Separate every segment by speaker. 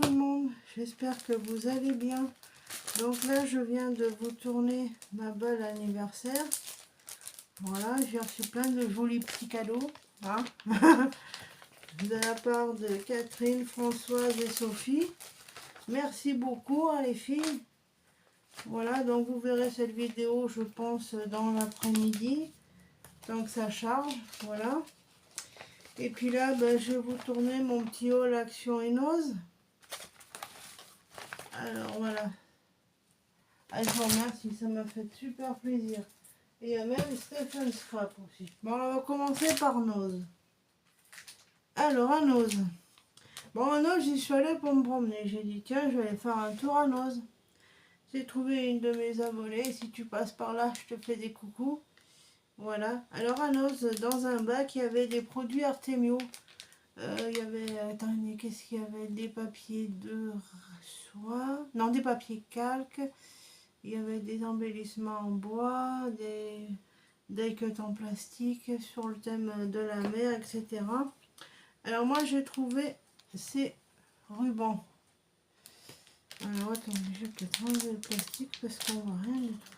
Speaker 1: tout le monde, j'espère que vous allez bien. Donc là je viens de vous tourner ma balle anniversaire. Voilà, j'ai reçu plein de jolis petits cadeaux hein de la part de Catherine, Françoise et Sophie. Merci beaucoup hein, les filles. Voilà, donc vous verrez cette vidéo je pense dans l'après-midi, tant que ça charge. Voilà. Et puis là je vais vous tourner mon petit haul Action et Nose. Alors voilà. Ah, je vous remercie, ça m'a fait super plaisir. Et il y a même Stephen Scrap aussi. Bon, on va commencer par Nose. Alors, à Nose. Bon, à Nose, j'y suis allée pour me promener. J'ai dit, tiens, je vais aller faire un tour à Nose. J'ai trouvé une de mes abonnées. Si tu passes par là, je te fais des coucous. Voilà. Alors, à Nose, dans un bac, il y avait des produits Artemio. Il y avait, attendez, qu'est-ce qu'il y avait? Des papiers de soie. Non, des papiers calques. Il y avait des embellissements en bois, des die-cuts en plastique sur le thème de la mer, etc. Alors moi j'ai trouvé ces rubans. Alors attendez, je vais peut-être enlever le plastique parce qu'on voit rien du tout.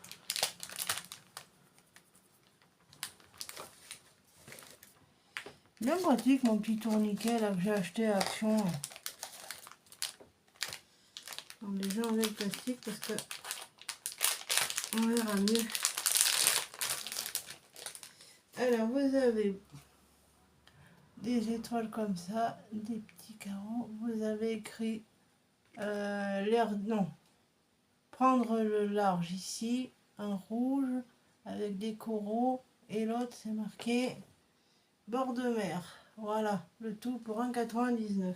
Speaker 1: Bien pratique mon petit tourniquet là que j'ai acheté à Action. Donc déjà enlever le plastique parce que on verra mieux. Alors vous avez des étoiles comme ça, des petits carreaux. Vous avez écrit l'air, non, prendre le large ici, un rouge avec des coraux et l'autre c'est marqué bord de mer. Voilà, le tout pour 1,99 €.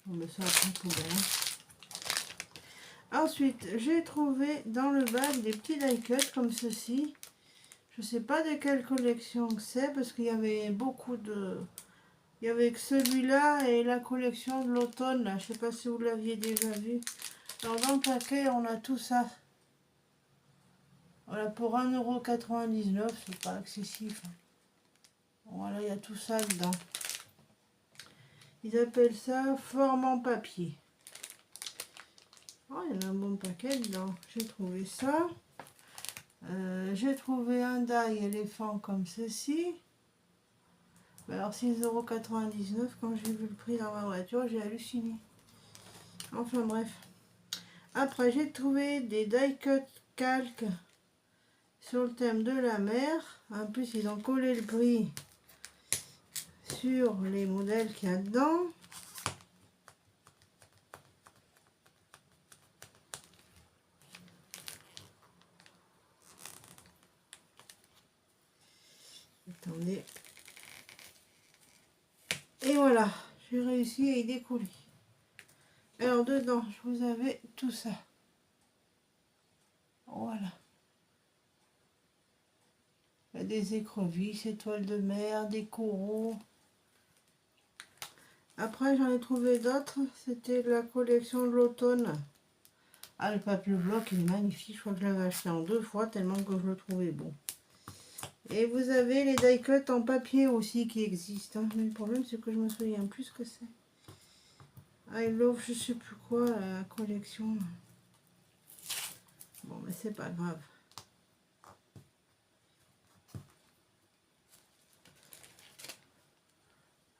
Speaker 1: On met ça après poubelle. Ensuite, j'ai trouvé dans le bac des petits die-cuts comme ceci. Je sais pas de quelle collection c'est parce qu'il y avait beaucoup de... Il y avait que celui-là et la collection de l'automne là. Je sais pas si vous l'aviez déjà vu. Alors dans le paquet, on a tout ça. Voilà, pour 1,99 €, c'est pas excessif. Voilà, il y a tout ça dedans. Ils appellent ça forme en papier. Oh, il y en a un bon paquet dedans. J'ai trouvé ça. J'ai trouvé un die éléphant comme ceci. Alors 6,99 € quand j'ai vu le prix dans ma voiture, j'ai halluciné. Enfin bref. Après j'ai trouvé des die cut calques sur le thème de la mer. En plus ils ont collé le prix sur les modèles qu'il y a dedans. Attendez. Et voilà, j'ai réussi à y décoller. Alors dedans, je vous avais tout ça. Voilà. Il y a des écrevisses, étoiles de mer, des coraux. Après, j'en ai trouvé d'autres. C'était la collection de l'automne. Ah, le papier bloc, il est magnifique. Je crois que je l'avais acheté en 2 fois, tellement que je le trouvais bon. Et vous avez les die cuts en papier aussi qui existent. Hein. Mais le problème, c'est que je me souviens plus ce que c'est. I love, je sais plus quoi, la collection. Bon, mais c'est pas grave.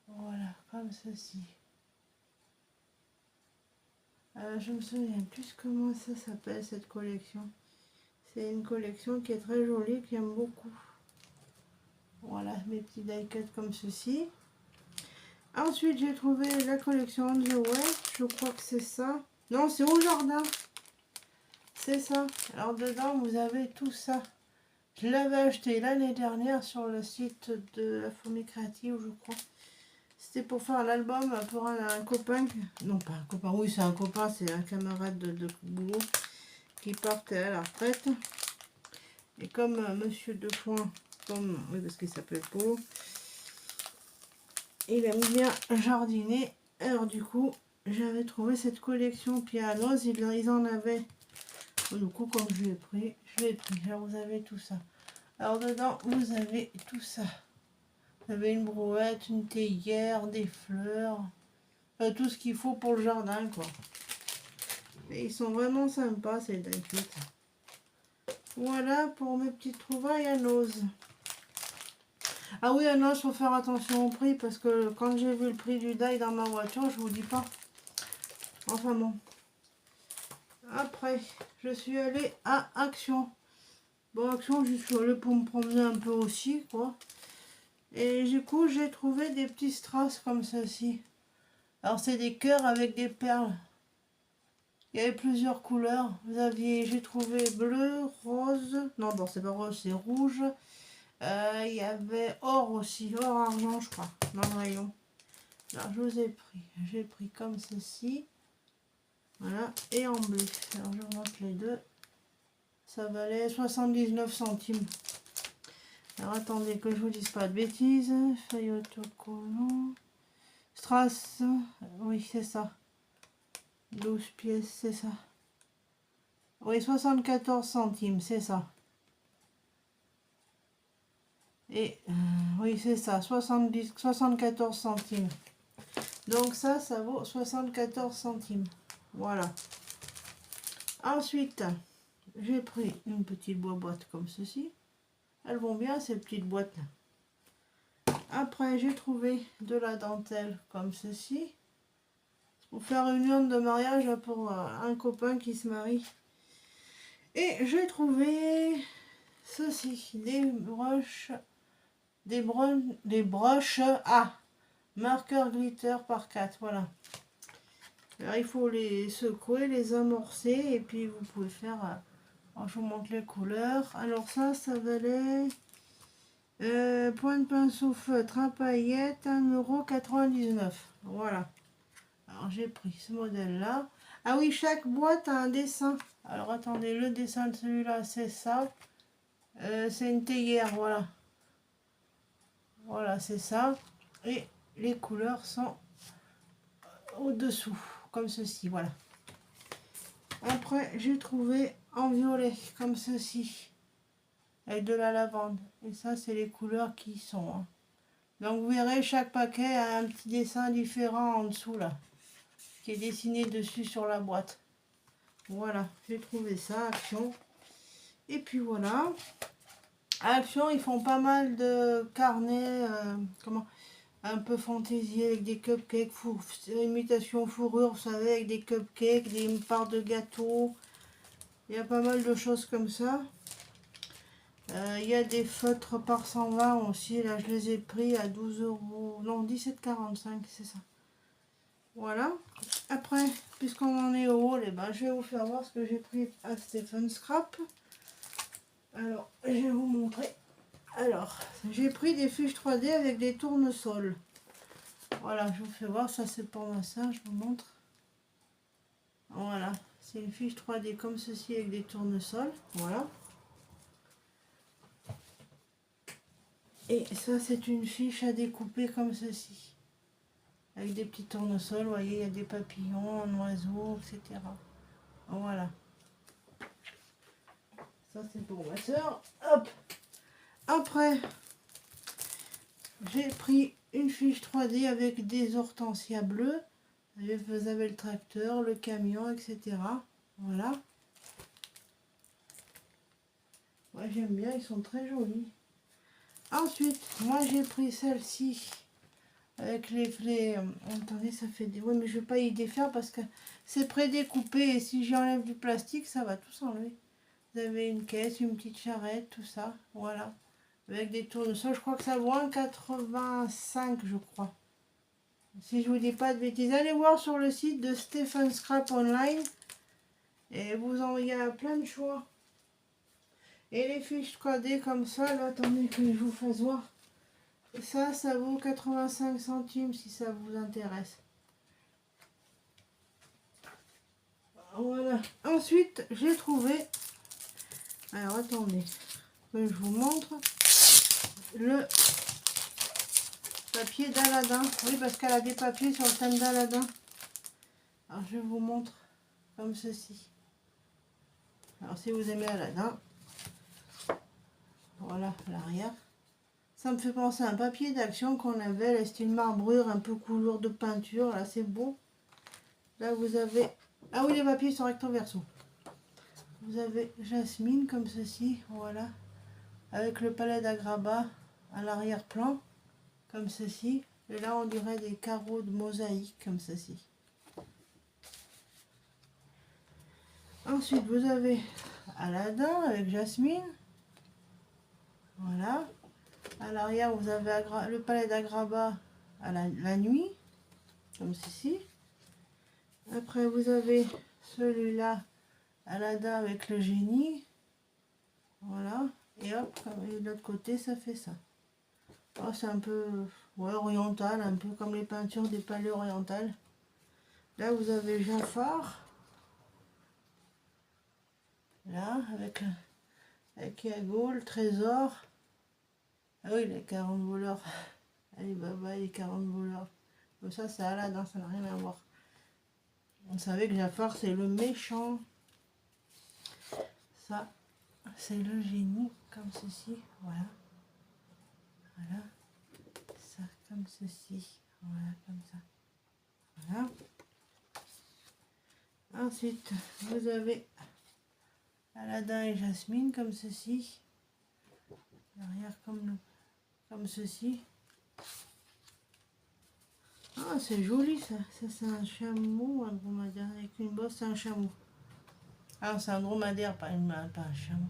Speaker 1: Voilà, comme ceci. Je me souviens plus comment ça s'appelle cette collection. C'est une collection qui est très jolie, que j'aime beaucoup. Voilà, mes petits die cuts comme ceci. Ensuite, j'ai trouvé la collection On the Way. Je crois que c'est ça. Non, c'est Au Jardin. C'est ça. Alors, dedans, vous avez tout ça. Je l'avais acheté l'année dernière sur le site de la Fourmi Créative, je crois. C'était pour faire l'album pour un copain. Non, pas un copain. Oui, c'est un copain. C'est un camarade de boulot qui partait à la retraite. Et comme Monsieur Defoin, oui, parce qu'il s'appelle Polo, il aime bien jardiner. Alors du coup, j'avais trouvé cette collection pianos. Ils en avaient. Du coup, comme je l'ai pris, Là, vous avez tout ça. Alors dedans, vous avez tout ça. Vous avez une brouette, une théière, des fleurs. tout ce qu'il faut pour le jardin, quoi. Et ils sont vraiment sympas, ces die-cuts. Voilà pour mes petites trouvailles à Nose. Ah oui, à Nose, faut faire attention au prix, parce que quand j'ai vu le prix du die dans ma voiture, je vous dis pas. Enfin bon. Après, je suis allée à Action. Bon, Action, je suis allée pour me promener un peu aussi, quoi. Et du coup, j'ai trouvé des petits strass comme ceci. Alors, c'est des cœurs avec des perles. Il y avait plusieurs couleurs. Vous aviez, j'ai trouvé bleu, rose. Non, c'est pas rose, c'est rouge. Il y avait or aussi, or argent, je crois, dans le rayon. Alors, je vous ai pris. J'ai pris comme ceci. Voilà, et en bleu. Alors, je vous montre les deux. Ça valait 79 centimes. Alors attendez que je vous dise pas de bêtises. Feuille autocollant. Strass. Oui, c'est ça. 12 pièces, c'est ça. Oui, 74 centimes, c'est ça. Et oui, c'est ça. 74 centimes. Donc ça vaut 74 centimes. Voilà. Ensuite, j'ai pris une petite boîte comme ceci. Elles vont bien, ces petites boîtes là. Après, j'ai trouvé de la dentelle comme ceci. Pour faire une urne de mariage pour un copain qui se marie. Et j'ai trouvé ceci. Des broches à marqueur glitter par 4. Voilà. Alors, il faut les secouer, les amorcer. Et puis, vous pouvez faire... je vous montre les couleurs. Alors, ça valait... point de pinceau feutre à paillettes, 1,99 €. Voilà. Alors j'ai pris ce modèle là. Ah oui, chaque boîte a un dessin. Alors attendez, le dessin de celui-là c'est ça. C'est une théière, voilà. Voilà, c'est ça. Et les couleurs sont au-dessous, comme ceci, voilà. Après, j'ai trouvé en violet, comme ceci. Avec de la lavande. Et ça, c'est les couleurs qui sont. Hein. Donc vous verrez, chaque paquet a un petit dessin différent en dessous là, qui est dessiné dessus sur la boîte. Voilà, j'ai trouvé ça, Action. Et puis voilà. À Action, ils font pas mal de carnets, un peu fantaisie avec des cupcakes, imitation fourrure, vous savez, avec des cupcakes, des parts de gâteau. Il y a pas mal de choses comme ça. Il y a des feutres par 120 aussi, là je les ai pris à 12 €, non 17,45 €, c'est ça. Voilà. Après, puisqu'on en est au haut, je vais vous faire voir ce que j'ai pris à Stephen Scrap. Alors, je vais vous montrer. Alors, j'ai pris des fiches 3D avec des tournesols. Voilà, je vous fais voir, ça c'est pour ma soeur, je vous montre. Voilà, c'est une fiche 3D comme ceci avec des tournesols. Voilà. Et ça, c'est une fiche à découper comme ceci. Avec des petits tournesols, vous voyez, il y a des papillons, un oiseau, etc. Voilà. Ça, c'est pour ma soeur. Hop. Après, j'ai pris une fiche 3D avec des hortensias bleues. Vous avez le tracteur, le camion, etc. Voilà. Moi, j'aime bien, ils sont très jolis. Ensuite, moi, j'ai pris celle-ci. Avec les attendez, ça fait des... Oui, mais je ne vais pas y défaire parce que c'est prédécoupé. Et si j'enlève du plastique, ça va tout s'enlever. Vous avez une caisse, une petite charrette, tout ça. Voilà. Avec des tournesols. Je crois que ça vaut 1,85 €, je crois. Si je vous dis pas de bêtises. Allez voir sur le site de Stephen Scrap Online. Et il y a plein de choix. Et les fiches 3D comme ça, là, attendez que je vous fasse voir. Ça vaut 85 centimes si ça vous intéresse. Voilà. Ensuite, j'ai trouvé... Alors, attendez que je vous montre. Le papier d'Aladin. Oui, parce qu'elle a des papiers sur le thème d'Aladin. Alors, je vous montre comme ceci. Alors, si vous aimez Aladin, voilà l'arrière. Ça me fait penser à un papier d'action qu'on avait, le style marbrure, un peu couleur de peinture. Là, c'est beau. Là, vous avez... Ah oui, les papiers sont recto verso. Vous avez Jasmine comme ceci, voilà. Avec le palais d'agrabat à l'arrière-plan, comme ceci. Et là, on dirait des carreaux de mosaïque, comme ceci. Ensuite, vous avez Aladdin avec Jasmine. Voilà. À l'arrière, vous avez le palais d'agrabat à la nuit, comme ceci. Après, vous avez celui-là, Aladdin avec le génie. Voilà. Et hop, et de l'autre côté, ça fait ça. Oh, c'est un peu ouais, oriental, un peu comme les peintures des palais orientales. Là, vous avez Jafar. Là, avec Yago, le trésor. Ah oui, les 40 voleurs. Allez, bye les 40 voleurs. Comme ça, c'est Aladdin, ça n'a rien à voir. On savait que Jafar, c'est le méchant. Ça, c'est le génie, comme ceci. Voilà. Voilà. Ça, comme ceci. Voilà, comme ça. Voilà. Ensuite, vous avez Aladdin et Jasmine, comme ceci. L'arrière, comme ceci. Ah, c'est joli ça. Ça, c'est un chameau, un dromadaire. Avec une bosse, c'est un chameau. Ah, c'est un dromadaire, pas un chameau.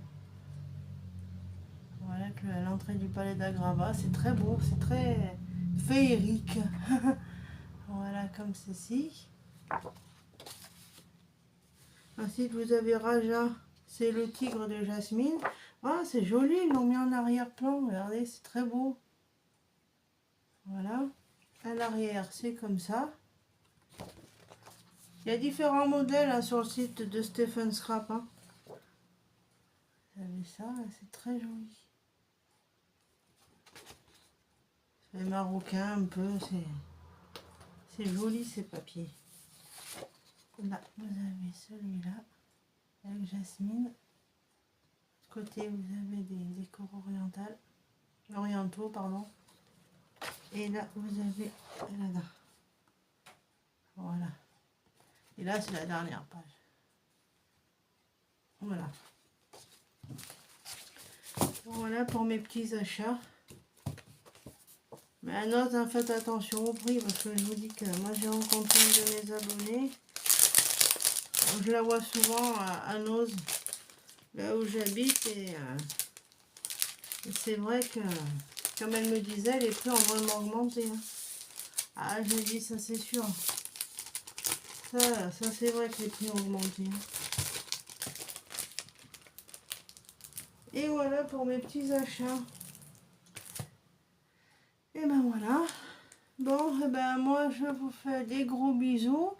Speaker 1: Voilà, l'entrée du palais d'Agraba. C'est très beau, c'est très féerique. Voilà, comme ceci. Ensuite, vous avez Raja. C'est le tigre de Jasmine. Ah, c'est joli, ils l'ont mis en arrière-plan. Regardez, c'est très beau. Voilà. À l'arrière, c'est comme ça. Il y a différents modèles hein, sur le site de Stephen Scrap. Hein. Vous avez ça, c'est très joli. C'est marocain un peu, c'est joli ces papiers. Là, vous avez celui-là avec Jasmine. De côté, vous avez des décors orientaux, pardon. Et là, vous avez Aladdin. Voilà. Et là, c'est la dernière page. Voilà. Voilà pour mes petits achats. Mais à note, hein, faites attention au prix parce que je vous dis que moi j'ai rencontré une de mes abonnés. Je la vois souvent à Noz, là où j'habite, et c'est vrai que, comme elle me disait, les prix ont vraiment augmenté. Hein. Ah, je me dis, ça c'est sûr. Ça c'est vrai que les prix ont augmenté. Hein. Et voilà pour mes petits achats. Et ben voilà. Bon, et ben moi je vous fais des gros bisous.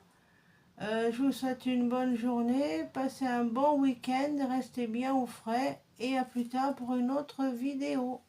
Speaker 1: Je vous souhaite une bonne journée. Passez un bon week-end. Restez bien au frais. Et à plus tard pour une autre vidéo.